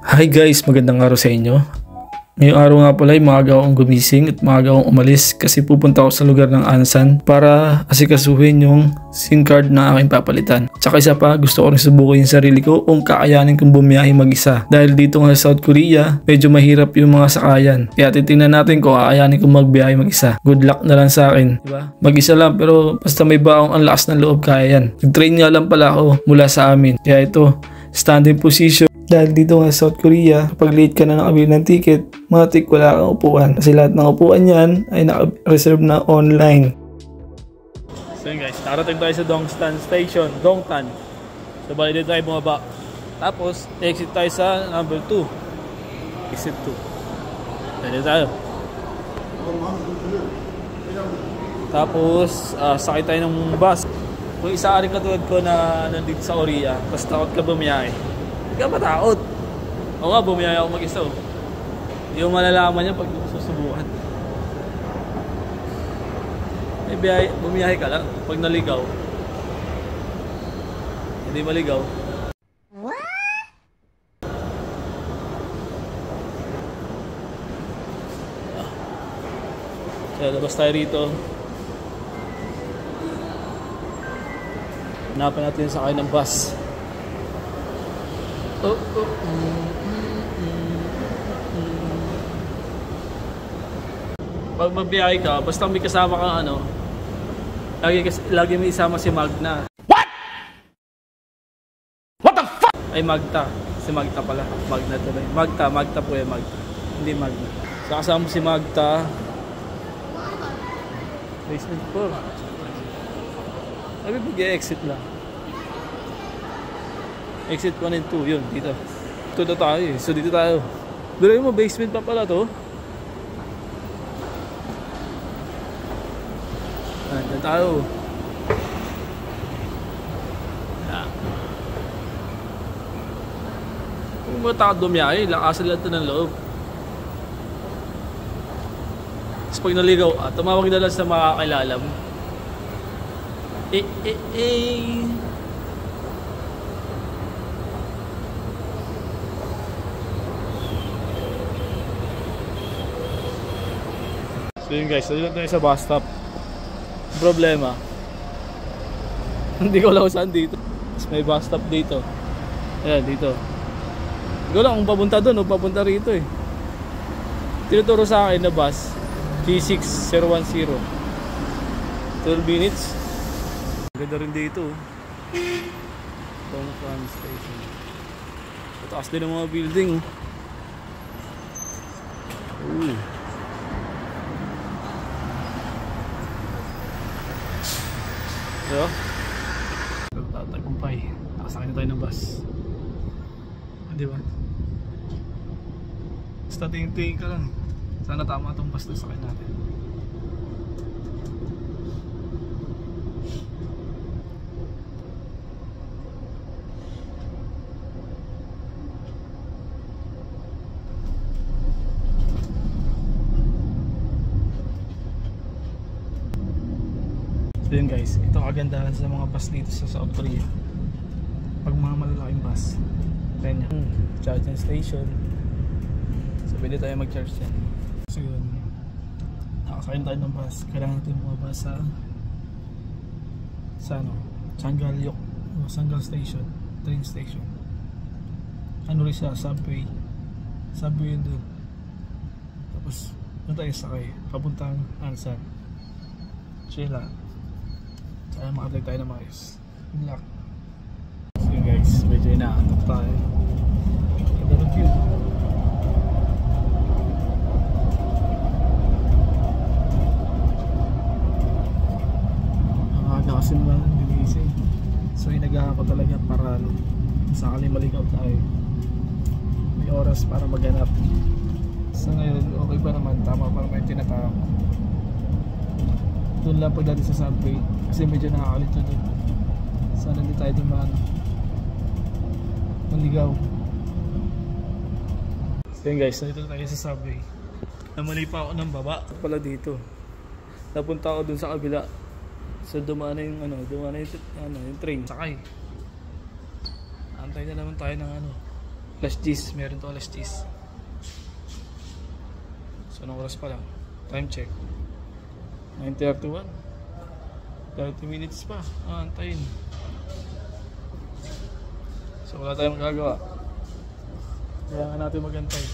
Hi guys, magandang araw sa inyo. Ngayong araw nga pala ay maaga akong gumising at maaga akong umalis kasi pupunta ako sa lugar ng Ansan para asikasuhin yung SIM card na aking papalitan. Tsaka isa pa, gusto ko rin subukin yung sarili ko kung kakayanin kong bumiyahe mag-isa. Dahil dito nga sa South Korea, medyo mahirap yung mga sakayan. Kaya titingnan natin kung kakayanin kong magbiyahe mag-isa. Good luck na lang sa akin, diba? Mag-isa lang pero basta may baong ang lakas ng loob, kaya yan. Nag-train nga lang pala ako mula sa amin. Kaya ito, standing position. Dahil dito nga sa South Korea, kapag late ka na nakabili ng ticket, matik wala kang upuan. Kasi lahat ng upuan yan ay naka-reserve na online. So yun guys, narating tayo sa Dongtan Station, Dongtan. So bali dito tayo bumaba. Tapos, exit tayo sa number 2. Exit 2. Dito tayo. Tapos, sakay tayo ng bus. Kung isa rin katulad ko na nandito sa Korea, tapos takot ka bumiyahe. Hindi ka matakot. O nga, bumiyaya ako mag-isa. Hindi mo malalaman niya pag susubukan. Bumiyahe ka lang. Pag naligaw, hindi maligaw. So, labas tayo rito. Hanapan natin sa akin ng bus. Pag magbiyahe ka, basta may kasama kang ano, lagi may isama si Magna. What? What the fuck? Ay Magta. Si Magta pala. Magna tuloy. Magta po yan, Magta. Hindi Magna. So kasama si Magta. Basement 4. Ay, mag-exit lang. Exit 1 and 2, yun, dito. Ito na tayo eh. So dito tayo. Pero mo, basement pa pala to. Dito tayo. Kung matakot dumiyahe, lakasan lang ito ng loob. Tapos pag naligaw, tumawag na lang sa makakilala mo. So yun guys, nandito tayo sa bus stop. Problema, hindi ko alam saan dito. Tapos may bus stop dito. Ayan, dito. Hindi ko alam kung papunta doon o papunta rito eh. Tinuturo sa akin na bus G6010, 12 minutes. Ganda rin dito. Dongtan Station. Mataas din ang mga building. Ooh. So, tatagumpay. Nakasakay na tayo ng bus. Diba? Basta tingin-tingin ka lang. Sana tama itong bus na sakay natin. So yun guys, ito kagandahan sa mga bus dito sa South Korea. Pag mga malalaking bus, ganyan, charging station. So pwede tayo mag-charge yan. So yun, nakasakay tayo ng bus. Kailangan natin bumaba sa ano, Changalyok o Sangal Station, train station. Ano rin siya, subway yun doon. Tapos doon tayo sakay papuntang Ansan. Chill lang. Kaya makatay tayo na maayos. Good luck. So yun guys, medyo inaantok tayo. Ganda ng view. Ang aga kasi naman ginising. So inagahan ko talaga para sakali maligaw tayo. May oras para maghanap. So ngayon, okay pa naman. Tama pa naman yung tinatawag. Doon lang pagdating sa subway kasi medyo nakakalit na doon. Sana hindi tayo dumaan maligaw. So yun guys, nandito tayo sa subway. Namali pa ako ng baba pala dito. Napunta ako dun sa kabila. So dumaan na yung yung train. Sakay. Antay na naman tayo ng Alas 10, meron to alas 10. So anong oras pa lang? Time check 9:31. 30 minutes pa, antayin. So wala tayong magagawa, kaya nga natin magantay.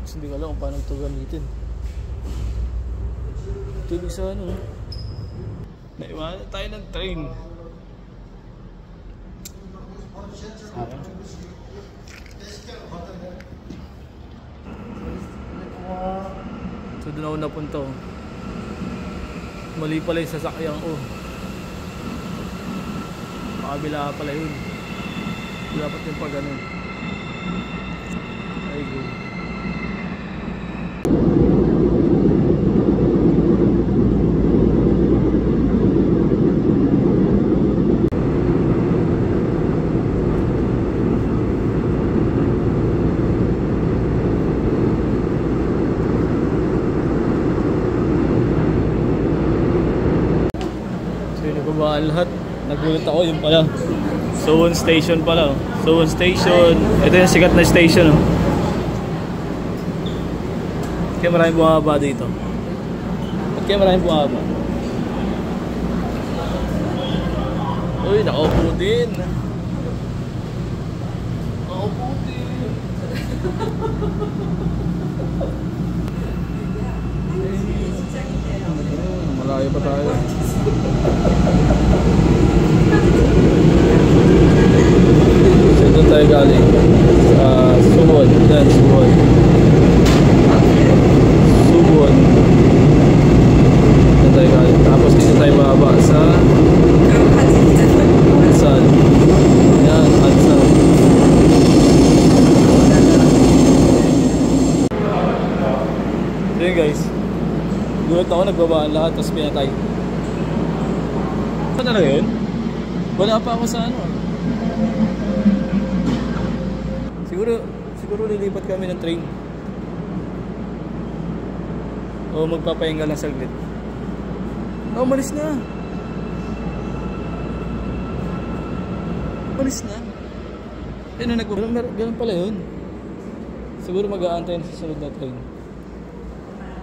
Kasi hindi ko alam kung paano ito gamitin. Ito yung isa ano, naiwanan tayo ng train. Sayang. So doon ako napunta. Mali pala yung sasakyan ko. Pakabila pala yun. Dapat yung pag ganun. Ay go. Lahat, nagulat ako, yun pala Suwon Station pala. Suwon Station, ito yung sikat na station oh. Kaya maraming bumababa dito. At kaya maraming bumababa. Uy, nakaupo din. Nakaupo din. Malayo pa tayo. So doon tayo galing sa Suwon. Yan, Suwon. Suwon. Doon tayo galing. Tapos dito tayo bababa sa Ansan. Yan, Ansan. So yun guys, gulat ako, nagbabaan lahat tapos pinatay. Ano na yun? Wala pa ako sa ano. Siguro lilipat kami ng train. O magpapahinga lang saglit. Oh, umalis na. Umalis na. Ayun, ganun pala yun. Siguro mag-aantay na sa sunod na train.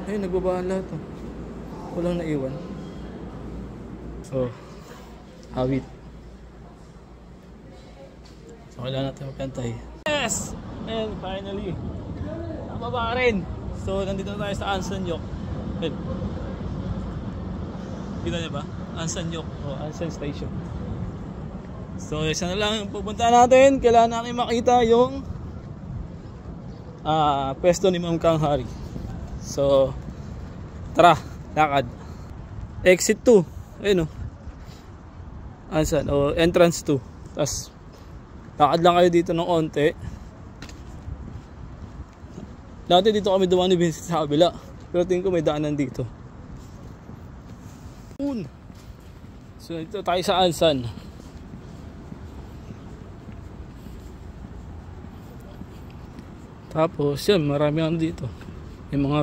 Ayun, nagbabaan lahat oh. Walang naiwan. Oh, hawit. So wala natin magkantay. Yes! And finally, nababa rin. So nandito na tayo sa Ansan Yok. Kita niyo ba? Ansan Yok o Ansan Station. So isa na lang yung pupunta natin. Kailangan natin makita yung pwesto ni Ma'am Kang Hari. So tara, lakad. Exit 2. Ayun o. Ansan o entrance 2. Tapos lakad lang kayo dito ng onte. Dati dito kami dumaan ni Vincent sa kabila, pero tingin ko may daanan dito. So dito tayo sa Ansan. Tapos yan, marami ano dito. May mga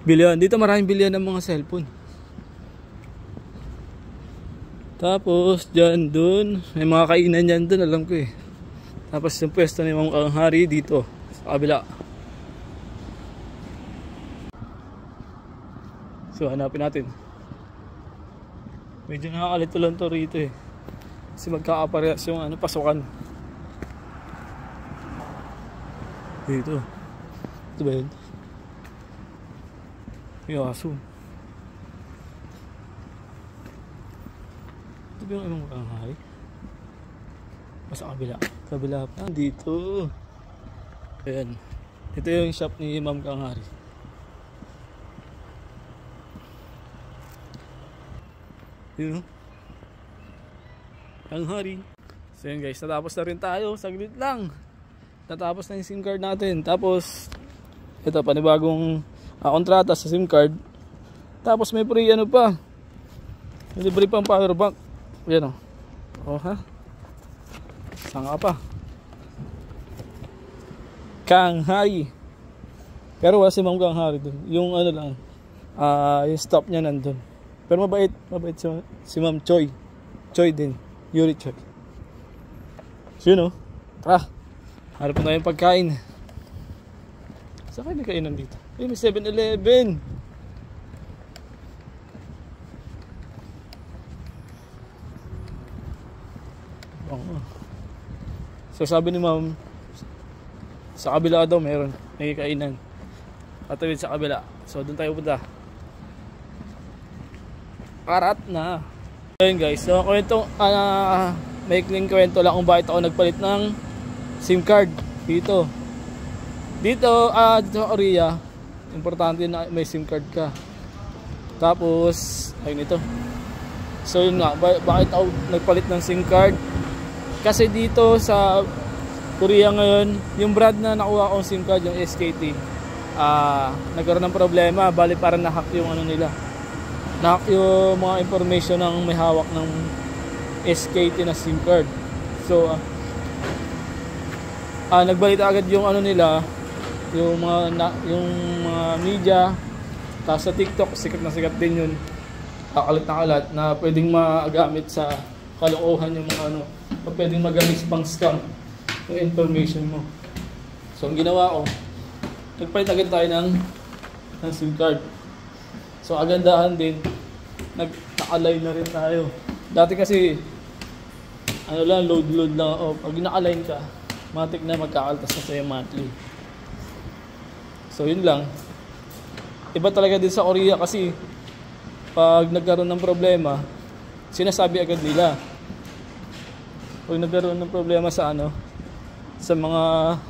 bilihan. Dito maraming bilihan ng mga cellphone. Tapos dyan dun, may mga kainan dyan dun, alam ko eh. Tapos yung pwesto ni Ma'am Kang Hari dito sa kabila. So hanapin natin. Medyo nakakalito lang to rito eh. Kasi magkakaparehas yung ano, pasukan. Dito. Ito ba yun? May aso. Ito ba yung Ma'am Kang Hari? Sa kabila. Kabila pa. Dito. Ayan. Ito yung shop ni Ma'am Kang Hari. Yun. Kang Hari. So yun guys, natapos na rin tayo. Saglit lang. Natapos na yung SIM card natin. Tapos ito, panibagong kontrata sa SIM card. Tapos may free ano pa. May libre pang power bank. Yan o. Oh ha. Sanga pa. Kang Hari. Pero wala si Ma'am Kang Hari dun. Yung ano lang, yung stop niya nandun. Pero mabait si Ma'am Choi. Choi din. Yuri Choi. So yun, oh. Tara. Harap na tayong pagkain. Saan kayo nagkainan dito? Ay, may 7-Eleven. So sabi ni ma'am, sa kabila daw meron, may kainan. Patawid sa kabila. So doon tayo punta. Karat na. Ayun guys, so may kwento lang kung bakit ako nagpalit ng SIM card dito. Dito sa Korea, importante na may SIM card ka. Tapos, ayun ito. So yun nga, bakit ako nagpalit ng SIM card? Kasi dito sa Korea ngayon, yung brand na nakuha kong SIM card, yung SKT, nagkaroon ng problema. Bali parang na-hack yung ano nila. Na-hack yung mga information ng may hawak ng SKT na SIM card. So, nagbalita agad yung ano nila, yung mga media, tapos sa TikTok, sikat na sikat din yun. Kalat na kalat na pwedeng magamit sa kalokohan yung mga ano, o pwedeng magamit pang scam yung information mo. So, ang ginawa ko, nagpalit agad tayo ng SIM card. So, agandahan din, naka-align na rin tayo. Dati kasi, ano lang, load lang. O, pag naka-align ka, matik na magkakaltas na sa'yo monthly. So, yun lang. Iba talaga din sa Korea kasi, pag nagkaroon ng problema, sinasabi agad nila. Pag nagkaroon ng problema sa ano, sa mga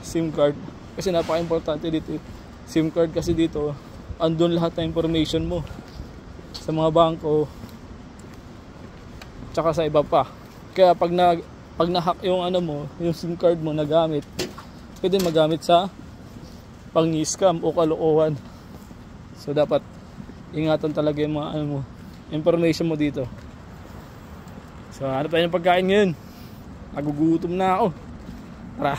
SIM card, kasi napaka-importante dito. SIM card kasi dito, andun lahat ng information mo sa mga bangko, tsaka sa iba pa. Kaya pag na-hack yung ano mo, yung SIM card mo nagamit, pwede magamit sa pang-scam o kalokohan. So dapat ingatan talaga yung mga ano mo, information mo dito. So ano pa yung pagkain ngayon? Nagugutom na ako. Tara.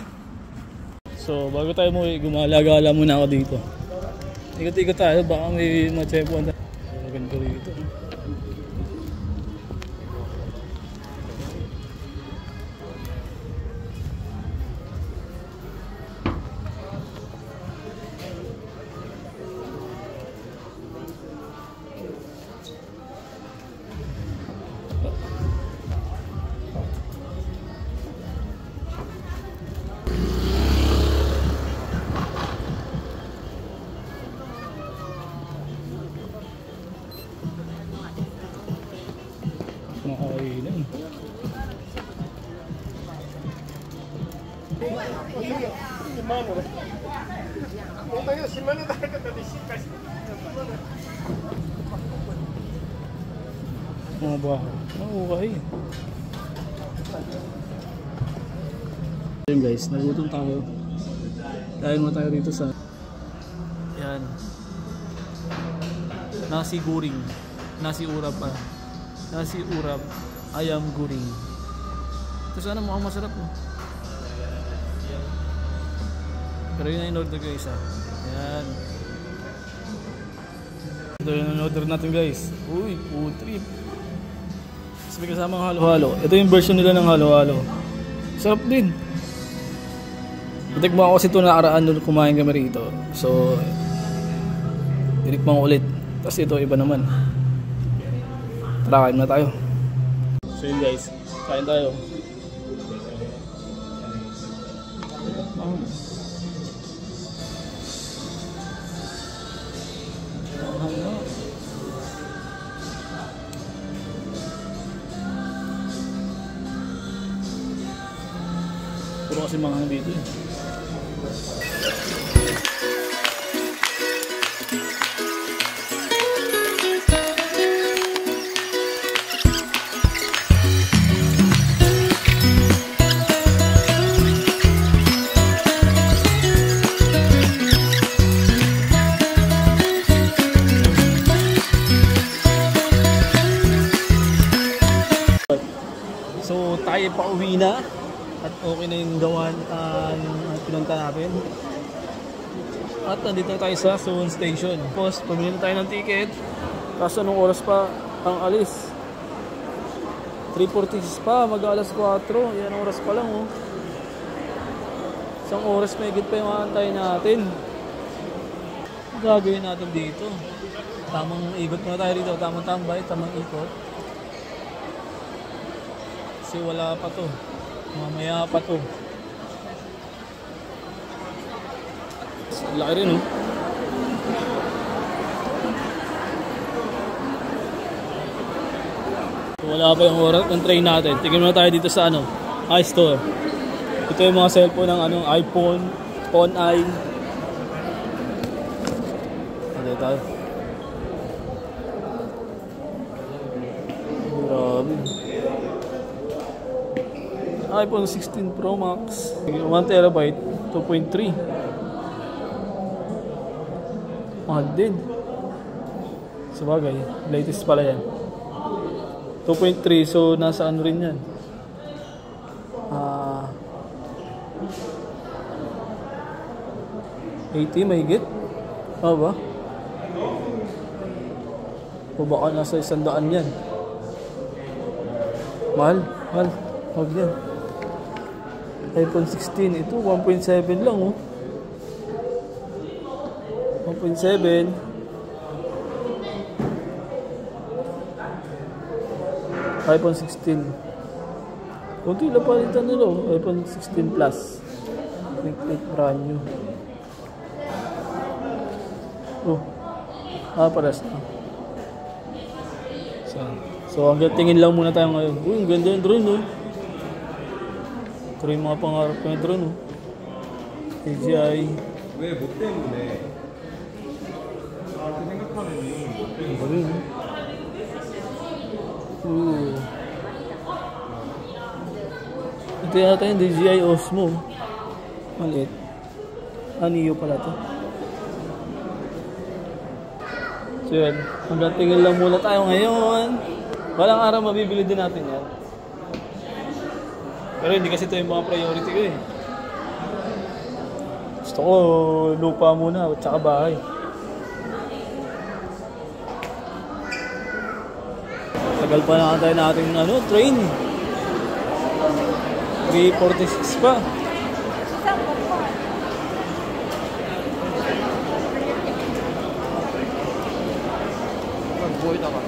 So bago tayo mo, gumala-gala muna ako dito. Ikot-ikot tayo, baka may matsepuan tayo. Maganda rito. Makainan. Mga bahay. Okay. Ayun guys, nagutom tayo. Dahil mo tayo dito sa yan. Nasi goreng. Nasi urap pa. Nasi urap, ayam goreng. Ito sana mukhang masarap oh. Pero yun na in-order guys ah. Ayan. Ito yung in-order natin guys. Uy, food trip. Tapos may kasamang halo-halo. Ito yung version nila ng halo-halo. Sarap din. Titikman ko kasi ito nakaraan nung kumain kami rito. So, tinikman ko ulit. Tapos ito iba naman. Tara, kain na tayo. So yun guys, kain tayo. Puro kasi mga dito eh. So tayo pa uwi na at okay na yung gawan yung pinunta natin. At nandito na tayo sa Suwon Station. Tapos pumili na tayo ng ticket. Kaso anong oras pa ang alis? 3:46 pa, mag-alas 4. Yan ang oras pa lang oh. Isang oras may higit pa yung aantayin natin. Ang gagawin natin dito? Tamang ikot muna tayo dito. Tamang tambay, tamang ikot. Kasi wala pa to. Mamaya pa to. Laki rin, oh. Wala pa yung oras ng train natin. Tingnan muna tayo dito sa iStore. Ito yung mga cellphone ng iPhone, Phone I. Ano tayo? Grabe. iPhone 16 Pro Max. 1TB, 2.3. Mahal din. Sabagay, latest pala yan. 2.3, so nasa ano rin yan. 80 mahigit? Ba? O baka nasa 100 yan. Mahal. Huwag yan. iPhone 16, ito 1.7 lang, oh. 1.7. iPhone 16. Kunti lang palitan nila, iPhone 16 Plus. 8 brand new. Paras na. So hanggang tingin lang muna tayo ngayon. Ang ganda yung drone, oh. Ito rin mga pangarap ko yung drone, oh. DJI. Ito yata yung DJI Osmo. Maliit. Neo pala to. So yan, hanggang tingin lang muna tayo ngayon. Walang araw mabibili din natin yan. Pero hindi kasi ito yung mga priority ko, eh. Gusto ko lupa muna at saka bahay. Tagal pa na tayo natin train. 3:46 pa. Mag-void ako.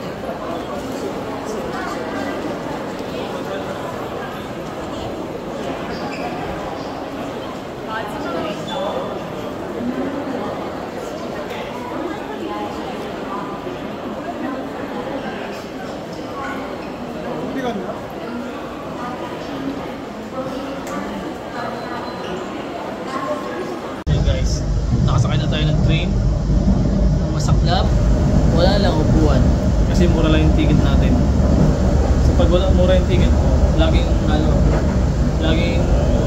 Nakasakay na tayo ng train. Masaklap. Wala lang upuan. Kasi mura lang yung ticket natin. So pag mura yung ticket, laging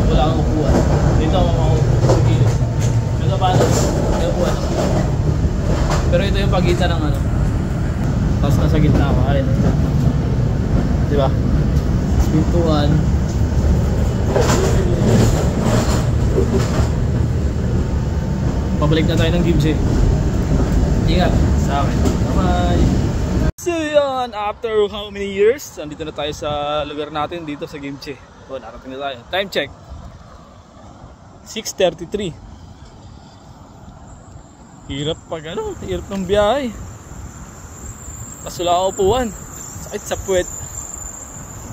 wala kang upuan. Dito ako mauupo sa gilid. Pero paano? May upuan. Pero ito yung pagitan ng tapos nasa gitna ako. Ayun. Diba? Pintuan. Pabalik na tayo ng Gimse. Ingat sa akin. Bye-bye! So yun, after how many years, andito na tayo sa lugar natin dito sa Gimse. O, narating na tayo. Time check. 6:33. Hirap pag hirap ng biyahe. Tapos wala akong upuan. Sakit sa puwet.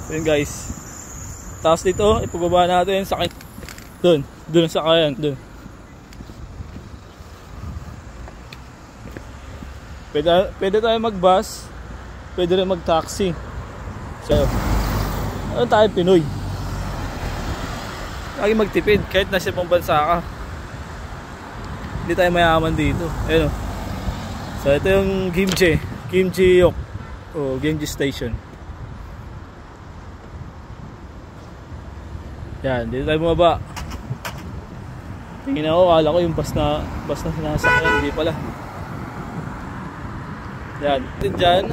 So yun guys. Tapos dito, ipababa natin sakit. Doon sa kayan, doon. Pwede tayo mag-bus, pwede rin mag-taxi. So, ano tayo Pinoy? Lagi magtipid kahit nasa ibang bansa ka. Hindi tayo mayaman dito. Ayun. So, ito yung Gimje-yok o Gimje Station. Yan, dito tayo bumaba. Tingin ako, akala ko yung bus na sinasakyan, hindi pala. Yan, dyan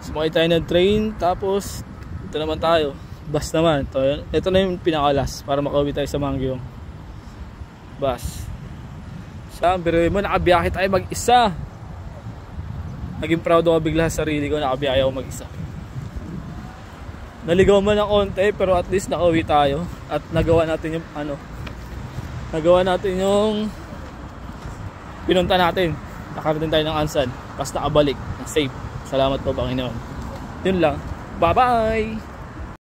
sumakay tayo ng train. Tapos ito naman tayo, bus naman. Ito na yung pinakalas para makauwi tayo sa Manggyong. Bus. Pero mo, nakabiyahe tayo mag-isa. Naging proud ako bigla sa sarili ko, nakabiyahe ako mag-isa. Naligaw man ng konti, pero at least nakauwi tayo. At nagawa natin yung nagawa natin yung pinunta natin. Nakarating tayo ng Ansan. Tapos nakabalik ng safe. Salamat po Panginoon. Yun lang. Bye bye.